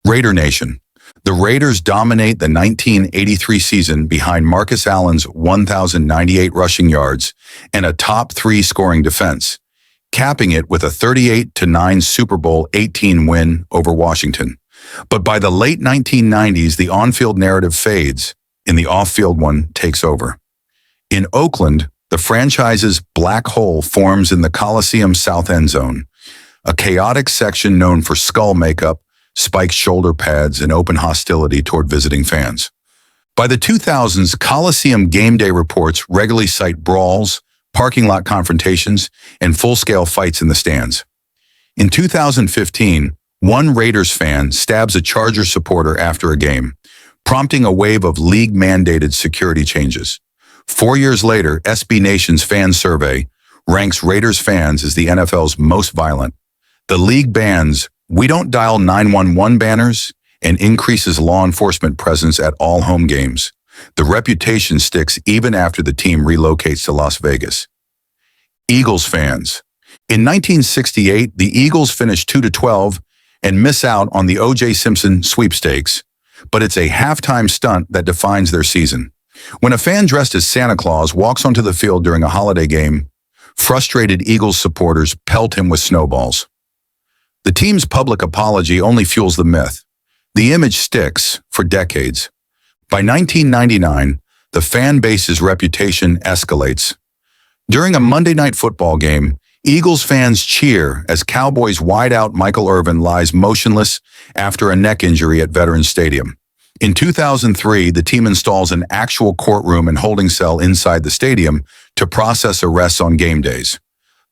Raider Nation. The Raiders dominate the 1983 season behind Marcus Allen's 1,098 rushing yards and a top-3 scoring defense, capping it with a 38-9 Super Bowl XVIII win over Washington. But by the late 1990s, the on-field narrative fades, and the off-field one takes over. In Oakland, the franchise's black hole forms in the Coliseum's south end zone, a chaotic section known for skull makeup, spiked shoulder pads, and open hostility toward visiting fans. By the 2000s, Coliseum game day reports regularly cite brawls, parking lot confrontations, and full-scale fights in the stands. In 2015, one Raiders fan stabs a Chargers supporter after a game, prompting a wave of league-mandated security changes. 4 years later, SB Nation's fan survey ranks Raiders fans as the NFL's most violent. The league bans "We Don't Dial 911" banners and increases law enforcement presence at all home games. The reputation sticks even after the team relocates to Las Vegas. Eagles fans. In 1968, the Eagles finished 2-12 and miss out on the O.J. Simpson sweepstakes, but it's a halftime stunt that defines their season. When a fan dressed as Santa Claus walks onto the field during a holiday game, frustrated Eagles supporters pelt him with snowballs. The team's public apology only fuels the myth. The image sticks for decades. By 1999, the fan base's reputation escalates. During a Monday Night Football game, Eagles fans cheer as Cowboys wideout Michael Irvin lies motionless after a neck injury at Veterans Stadium. In 2003, the team installs an actual courtroom and holding cell inside the stadium to process arrests on game days.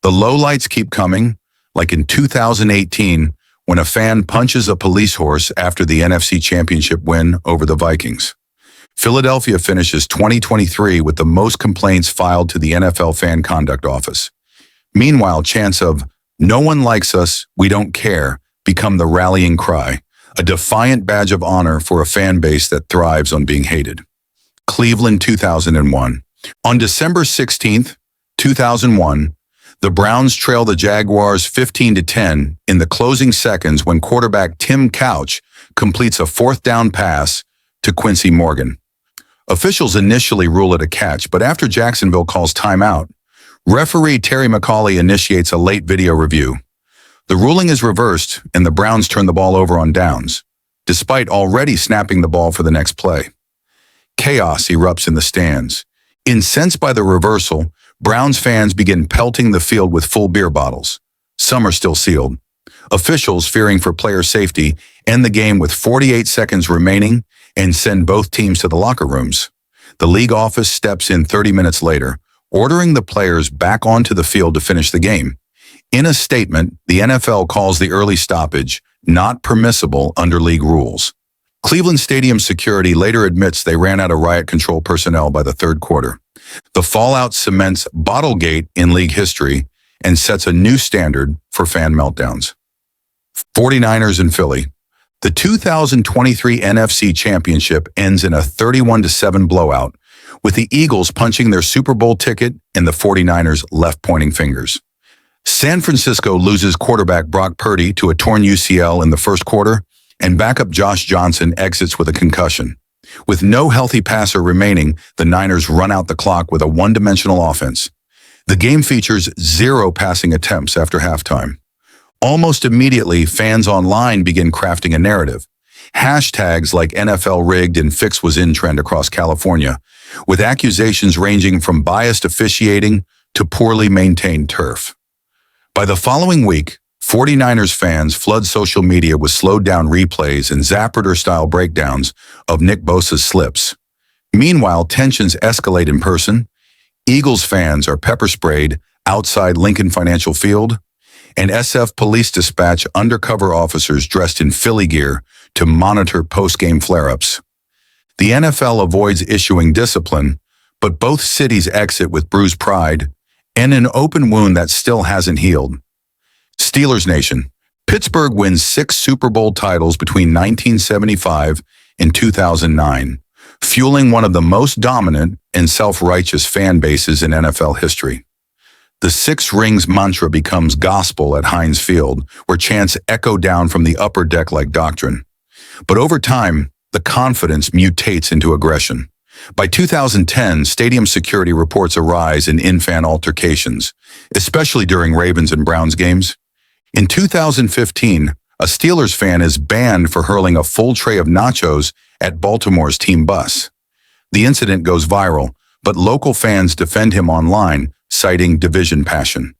The lowlights keep coming, like in 2018, when a fan punches a police horse after the NFC Championship win over the Vikings. Philadelphia finishes 2023 with the most complaints filed to the NFL Fan Conduct Office. Meanwhile, chants of "No one likes us, we don't care" become the rallying cry, a defiant badge of honor for a fan base that thrives on being hated. Cleveland 2001. On December 16, 2001, the Browns trail the Jaguars 15-10 in the closing seconds when quarterback Tim Couch completes a fourth down pass to Quincy Morgan. Officials initially rule it a catch, but after Jacksonville calls timeout, referee Terry McCauley initiates a late video review. The ruling is reversed, and the Browns turn the ball over on downs, despite already snapping the ball for the next play. Chaos erupts in the stands. Incensed by the reversal, Browns fans begin pelting the field with full beer bottles. Some are still sealed. Officials, fearing for player safety, end the game with 48 seconds remaining and send both teams to the locker rooms. The league office steps in 30 minutes later, ordering the players back onto the field to finish the game. In a statement, the NFL calls the early stoppage not permissible under league rules. Cleveland Stadium security later admits they ran out of riot control personnel by the third quarter. The fallout cements Bottlegate in league history and sets a new standard for fan meltdowns. 49ers in Philly. The 2023 NFC Championship ends in a 31-7 blowout, with the Eagles punching their Super Bowl ticket and the 49ers left pointing fingers. San Francisco loses quarterback Brock Purdy to a torn UCL in the first quarter, and backup Josh Johnson exits with a concussion. With no healthy passer remaining, the Niners run out the clock with a one-dimensional offense. The game features 0 passing attempts after halftime. Almost immediately, fans online begin crafting a narrative. Hashtags like NFL rigged and fix was in trend across California, with accusations ranging from biased officiating to poorly maintained turf. By the following week, 49ers fans flood social media with slowed-down replays and Zapruder-style breakdowns of Nick Bosa's slips. Meanwhile, tensions escalate in person. Eagles fans are pepper-sprayed outside Lincoln Financial Field, and SF police dispatch undercover officers dressed in Philly gear to monitor post-game flare-ups. The NFL avoids issuing discipline, but both cities exit with bruised pride and an open wound that still hasn't healed. Steelers Nation. Pittsburgh wins 6 Super Bowl titles between 1975 and 2009, fueling one of the most dominant and self-righteous fan bases in NFL history. The 6 rings mantra becomes gospel at Heinz Field, where chants echo down from the upper deck like doctrine. But over time, the confidence mutates into aggression. By 2010, stadium security reports a rise in in-fan altercations, especially during Ravens and Browns games. In 2015, a Steelers fan is banned for hurling a full tray of nachos at Baltimore's team bus. The incident goes viral, but local fans defend him online, citing division passion.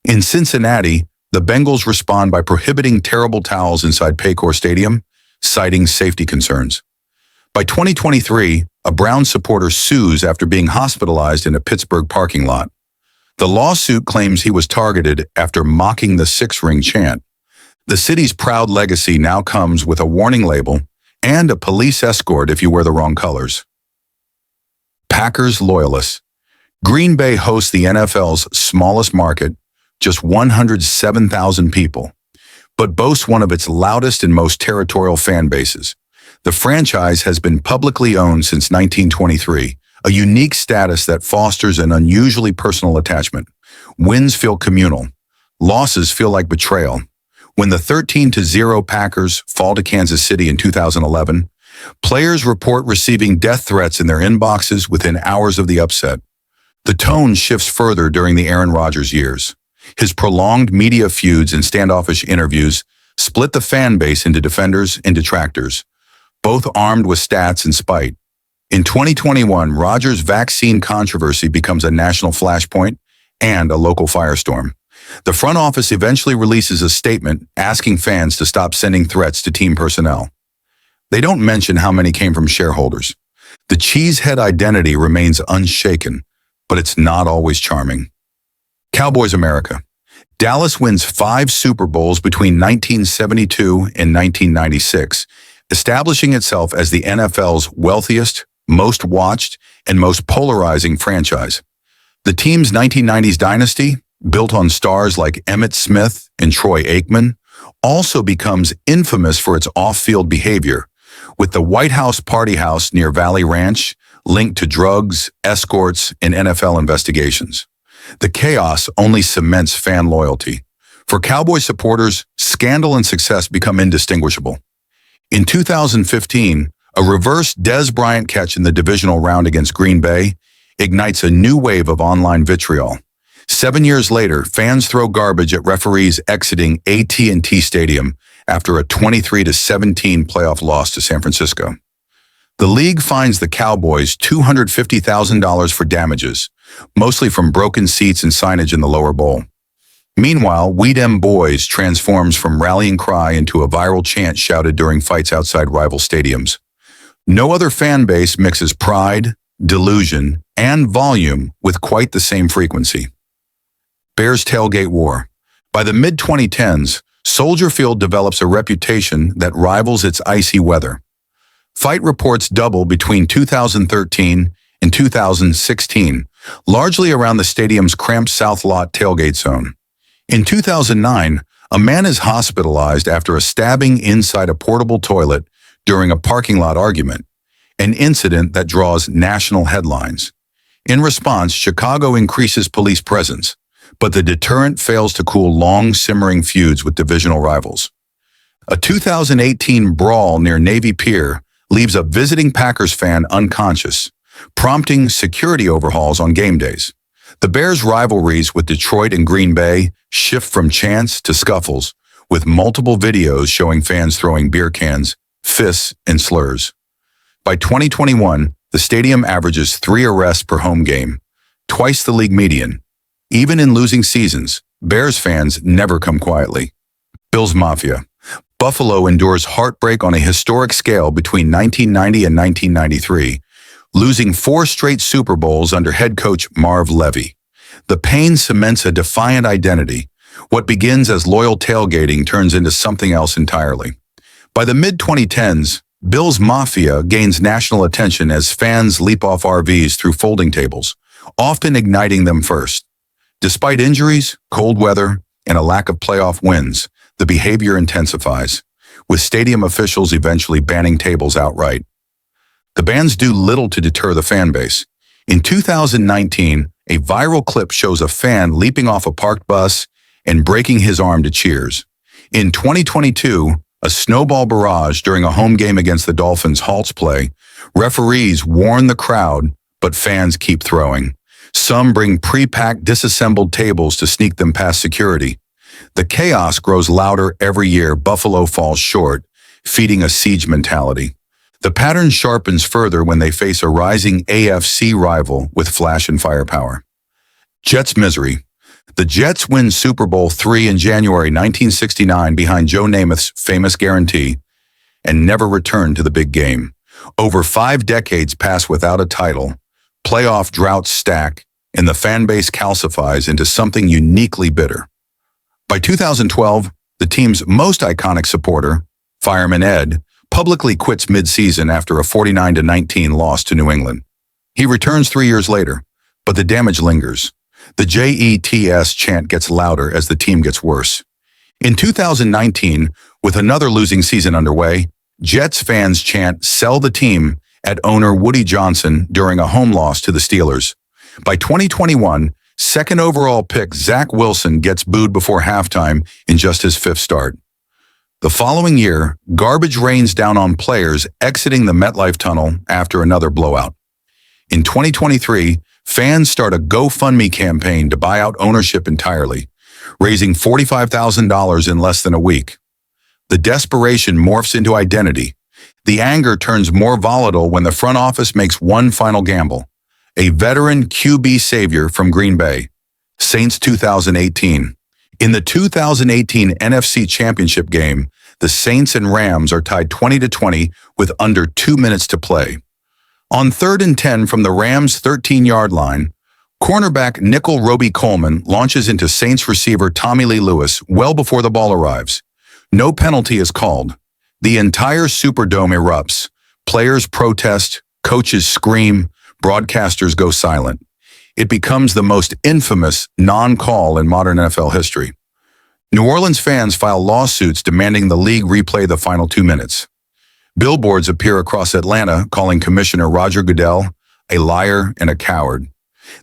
In Cincinnati, the Bengals respond by prohibiting terrible towels inside Paycor Stadium, citing safety concerns. By 2023, a Browns supporter sues after being hospitalized in a Pittsburgh parking lot. The lawsuit claims he was targeted after mocking the six-ring chant. The city's proud legacy now comes with a warning label and a police escort if you wear the wrong colors. Packers loyalists. Green Bay hosts the NFL's smallest market, just 107,000 people, but boasts one of its loudest and most territorial fan bases. The franchise has been publicly owned since 1923, a unique status that fosters an unusually personal attachment. Wins feel communal. Losses feel like betrayal. When the 13-0 Packers fall to Kansas City in 2011, players report receiving death threats in their inboxes within hours of the upset. The tone shifts further during the Aaron Rodgers years. His prolonged media feuds and standoffish interviews split the fan base into defenders and detractors, both armed with stats and spite. In 2021, Rodgers' vaccine controversy becomes a national flashpoint and a local firestorm. The front office eventually releases a statement asking fans to stop sending threats to team personnel. They don't mention how many came from shareholders. The cheesehead identity remains unshaken, but it's not always charming. Cowboys America. Dallas wins 5 Super Bowls between 1972 and 1996, establishing itself as the NFL's wealthiest, most watched, and most polarizing franchise. The team's 1990s dynasty, built on stars like Emmitt Smith and Troy Aikman, also becomes infamous for its off-field behavior, with the White House Party House near Valley Ranch linked to drugs, escorts, and NFL investigations. The chaos only cements fan loyalty. For Cowboy supporters, scandal and success become indistinguishable. In 2015, a reverse Dez Bryant catch in the divisional round against Green Bay ignites a new wave of online vitriol. 7 years later, fans throw garbage at referees exiting AT&T Stadium after a 23-17 playoff loss to San Francisco. The league fines the Cowboys $250,000 for damages, mostly from broken seats and signage in the lower bowl. Meanwhile, "We Dem Boys" transforms from rallying cry into a viral chant shouted during fights outside rival stadiums. No other fan base mixes pride, delusion, and volume with quite the same frequency. Bears tailgate war. By the mid-2010s, Soldier Field develops a reputation that rivals its icy weather. Fight reports double between 2013 and 2016, largely around the stadium's cramped South Lot tailgate zone. In 2009, a man is hospitalized after a stabbing inside a portable toilet during a parking lot argument, an incident that draws national headlines. In response, Chicago increases police presence, but the deterrent fails to cool long, simmering feuds with divisional rivals. A 2018 brawl near Navy Pier leaves a visiting Packers fan unconscious, prompting security overhauls on game days. The Bears' rivalries with Detroit and Green Bay shift from chants to scuffles, with multiple videos showing fans throwing beer cans, fists, and slurs. By 2021, the stadium averages 3 arrests per home game, twice the league median. Even in losing seasons, Bears fans never come quietly. Bills Mafia. Buffalo endures heartbreak on a historic scale between 1990 and 1993, losing 4 straight Super Bowls under head coach Marv Levy. The pain cements a defiant identity. What begins as loyal tailgating turns into something else entirely. By the mid-2010s, Bills Mafia gains national attention as fans leap off RVs through folding tables, often igniting them first. Despite injuries, cold weather, and a lack of playoff wins, the behavior intensifies, with stadium officials eventually banning tables outright. The bans do little to deter the fan base. In 2019, a viral clip shows a fan leaping off a parked bus and breaking his arm to cheers. In 2022, A snowball barrage during a home game against the Dolphins halts play. Referees warn the crowd, but fans keep throwing. Some bring pre-packed, disassembled tables to sneak them past security. The chaos grows louder every year. Buffalo falls short, feeding a siege mentality. The pattern sharpens further when they face a rising AFC rival with flash and firepower. Jets misery. The Jets win Super Bowl III in January 1969 behind Joe Namath's famous guarantee and never returned to the big game. Over 5 decades pass without a title. Playoff droughts stack, and the fan base calcifies into something uniquely bitter. By 2012, the team's most iconic supporter, Fireman Ed, publicly quits mid-season after a 49-19 loss to New England. He returns 3 years later, but the damage lingers. The JETS chant gets louder as the team gets worse. In 2019, with another losing season underway, Jets fans chant "Sell the team" at owner Woody Johnson during a home loss to the Steelers. By 2021, second overall pick Zach Wilson gets booed before halftime in just his 5th start. The following year, garbage rains down on players exiting the MetLife tunnel after another blowout. In 2023, fans start a GoFundMe campaign to buy out ownership entirely, raising $45,000 in less than a week. The desperation morphs into identity. The anger turns more volatile when the front office makes one final gamble. A veteran QB savior from Green Bay, Saints 2018. In the 2018 NFC Championship game, the Saints and Rams are tied 20-20 with under 2 minutes to play. On 3rd and 10 from the Rams' 13-yard line, cornerback nickel Roby Coleman launches into Saints receiver Tommy Lee Lewis well before the ball arrives. No penalty is called. The entire Superdome erupts. Players protest, coaches scream, broadcasters go silent. It becomes the most infamous non-call in modern NFL history. New Orleans fans file lawsuits demanding the league replay the final 2 minutes. Billboards appear across Atlanta calling Commissioner Roger Goodell a liar and a coward.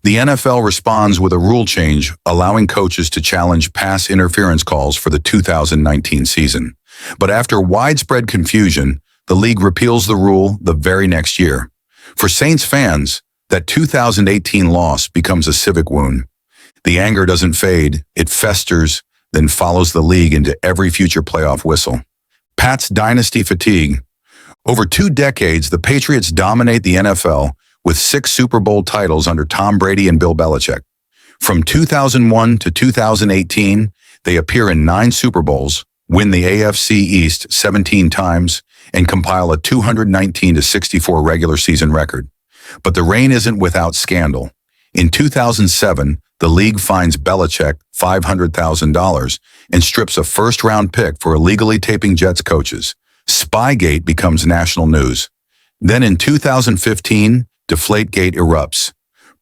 The NFL responds with a rule change, allowing coaches to challenge pass interference calls for the 2019 season. But after widespread confusion, the league repeals the rule the very next year. For Saints fans, that 2018 loss becomes a civic wound. The anger doesn't fade, it festers, then follows the league into every future playoff whistle. Pat's dynasty fatigue. Over 2 decades, the Patriots dominate the NFL with 6 Super Bowl titles under Tom Brady and Bill Belichick. From 2001 to 2018, they appear in 9 Super Bowls, win the AFC East 17 times, and compile a 219-64 regular season record. But the reign isn't without scandal. In 2007, the league fines Belichick $500,000 and strips a first-round pick for illegally taping Jets coaches. Spygate becomes national news. Then in 2015, Deflategate erupts.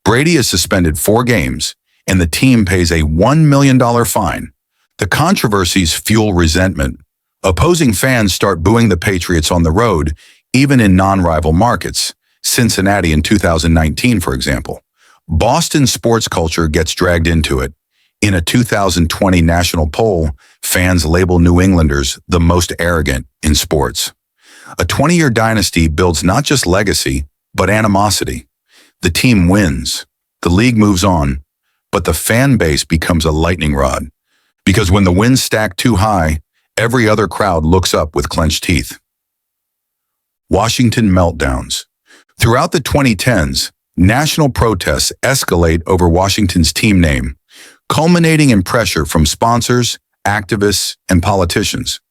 Brady is suspended 4 games, and the team pays a $1 million fine. The controversies fuel resentment. Opposing fans start booing the Patriots on the road, even in non-rival markets. Cincinnati in 2019, for example. Boston sports culture gets dragged into it. In a 2020 national poll, fans label New Englanders the most arrogant in sports. A 20-year dynasty builds not just legacy, but animosity. The team wins, the league moves on, but the fan base becomes a lightning rod. Because when the winds stack too high, every other crowd looks up with clenched teeth. Washington meltdowns. Throughout the 2010s, national protests escalate over Washington's team name, culminating in pressure from sponsors, activists, and politicians.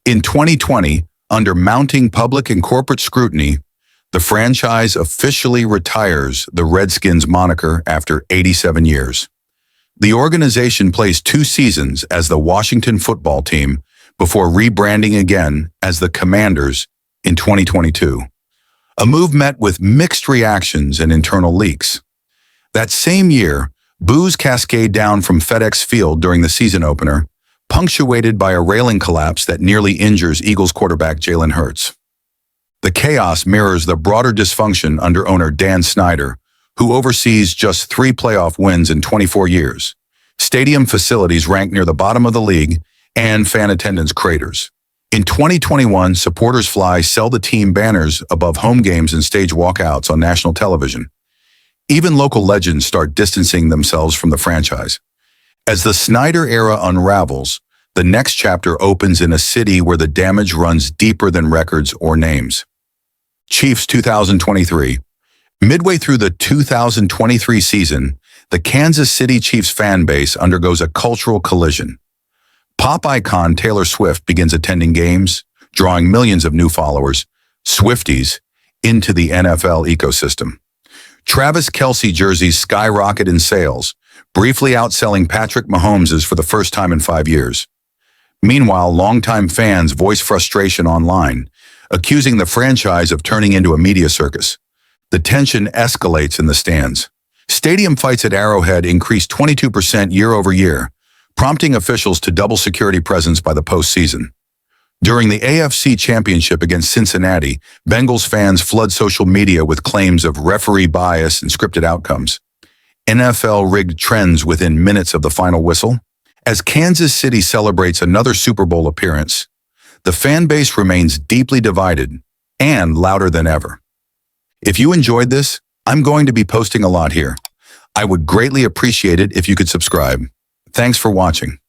In 2020, under mounting public and corporate scrutiny, the franchise officially retires the Redskins moniker after 87 years. The organization plays 2 seasons as the Washington football team before rebranding again as the Commanders in 2022. A move met with mixed reactions and internal leaks. That same year, boos cascade down from FedEx Field during the season opener, punctuated by a railing collapse that nearly injures Eagles quarterback Jalen Hurts. The chaos mirrors the broader dysfunction under owner Dan Snyder, who oversees just 3 playoff wins in 24 years. Stadium facilities rank near the bottom of the league, and fan attendance craters. In 2021, supporters fly sell the team banners above home games and stage walkouts on national television. Even local legends start distancing themselves from the franchise. As the Snyder era unravels, the next chapter opens in a city where the damage runs deeper than records or names. Chiefs 2023. Midway through the 2023 season, the Kansas City Chiefs fan base undergoes a cultural collision. Pop icon Taylor Swift begins attending games, drawing millions of new followers, Swifties, into the NFL ecosystem. Travis Kelce jerseys skyrocket in sales, briefly outselling Patrick Mahomes' for the first time in 5 years. Meanwhile, longtime fans voice frustration online, accusing the franchise of turning into a media circus. The tension escalates in the stands. Stadium fights at Arrowhead increased 22% year-over-year, prompting officials to double security presence by the postseason. During the AFC Championship against Cincinnati, Bengals fans flood social media with claims of referee bias and scripted outcomes. NFL rigged trends within minutes of the final whistle. As Kansas City celebrates another Super Bowl appearance, the fan base remains deeply divided and louder than ever. If you enjoyed this, I'm going to be posting a lot here. I would greatly appreciate it if you could subscribe. Thanks for watching.